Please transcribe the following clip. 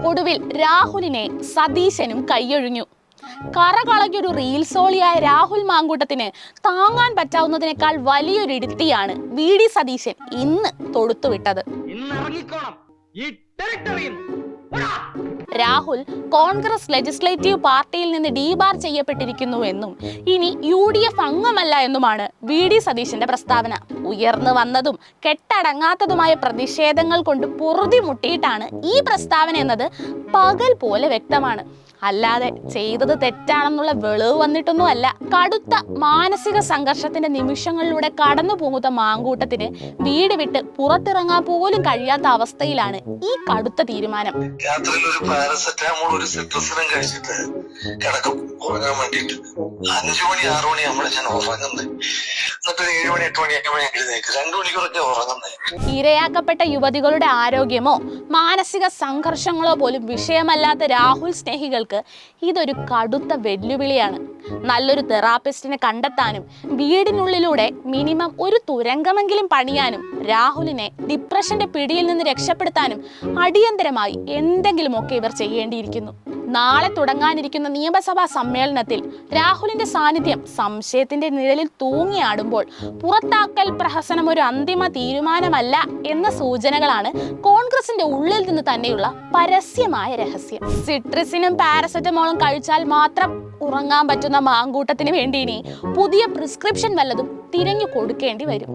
ഒടുവിൽ രാഹുലിനെ സതീശനും കൈയൊഴിഞ്ഞു. കറകളഞ്ഞൊരു റീൽസോളിയായ രാഹുൽ മാങ്കൂട്ടത്തിന് താങ്ങാൻ പറ്റാവുന്നതിനേക്കാൾ വലിയൊരു ഇടുത്തിയാണ് വി.ഡി. സതീശൻ ഇന്ന് തൊടുത്തുവിട്ടത്. രാഹുൽ കോൺഗ്രസ് ലെജിസ്ലേറ്റീവ് പാർട്ടിയിൽ നിന്ന് ഡീബാർ ചെയ്യപ്പെട്ടിരിക്കുന്നുവെന്നും ഇനി UDF അംഗമല്ല എന്നുമാണ് വി.ഡി. സതീശന്റെ പ്രസ്താവന. ഉയർന്നു വന്നതും കെട്ടടങ്ങാത്തതുമായ പ്രതിഷേധങ്ങൾ കൊണ്ട് പൊറുതിമുട്ടിയിട്ടാണ് ഈ പ്രസ്താവന എന്നത് പകൽ പോലെ വ്യക്തമാണ്. അല്ലാതെ ചെയ്തത് തെറ്റാണെന്നുള്ള വെളിവ് വന്നിട്ടൊന്നുമല്ല. കടുത്ത മാനസിക സംഘർഷത്തിന്റെ നിമിഷങ്ങളിലൂടെ കടന്നു പോകുന്ന മാങ്കൂട്ടത്തിന് വീട് വിട്ട് പുറത്തിറങ്ങാൻ പോലും കഴിയാത്ത അവസ്ഥയിലാണ് ഈ കടുത്ത തീരുമാനം. രാത്രിയിൽ ഒരു പാരസെറ്റാമോൾ ഒരു സിട്രസിനും കഴിച്ചിട്ട് കിടക്കും ഉറങ്ങാൻ വേണ്ടിട്ട്. 5 മണി 6 മണി നമ്മളെ ഞാൻ ഉറങ്ങുന്നത്. എന്നിട്ട് 7 മണി 8 മണി എഴുന്നേക്ക് 2 മണിക്കൂറൊക്കെ ഉറങ്ങുന്നത്. ഇരയാക്കപ്പെട്ട യുവതികളുടെ ആരോഗ്യമോ മാനസിക സംഘർഷങ്ങളോ പോലും വിഷയമല്ലാത്ത രാഹുൽ സ്നേഹികൾക്ക് ഇതൊരു കടുത്ത വെല്ലുവിളിയാണ്. നല്ലൊരു തെറാപ്പിസ്റ്റിനെ കണ്ടെത്താനും വീടിനുള്ളിലൂടെ മിനിമം ഒരു തുരങ്കമെങ്കിലും പണിയാനും രാഹുലിനെ ഡിപ്രഷന്റെ പിടിയിൽ നിന്ന് രക്ഷപ്പെടുത്താനും അടിയന്തരമായി എന്തെങ്കിലുമൊക്കെ ഇവർ ചെയ്യേണ്ടിയിരിക്കുന്നു. നാളെ തുടങ്ങാനിരിക്കുന്ന നിയമസഭാ സമ്മേളനത്തിൽ രാഹുലിന്റെ സാന്നിധ്യം സംശയത്തിന്റെ നിഴലിൽ തൂങ്ങിയാടുമ്പോൾ പുറത്താക്കൽ പ്രഹസനം ഒരു അന്തിമ തീരുമാനമല്ല എന്ന സൂചനകളാണ് കോൺഗ്രസിന്റെ ഉള്ളിൽ നിന്ന് തന്നെയുള്ള പരസ്യമായ രഹസ്യം. സിട്രസിനും പാരസെറ്റമോളും കഴിച്ചാൽ മാത്രം ഉറങ്ങാൻ പറ്റുന്ന മാങ്കൂട്ടത്തിന് വേണ്ടി ഇനി പുതിയ പ്രിസ്ക്രിപ്ഷൻ വല്ലതും തിരഞ്ഞു കൊടുക്കേണ്ടി വരും.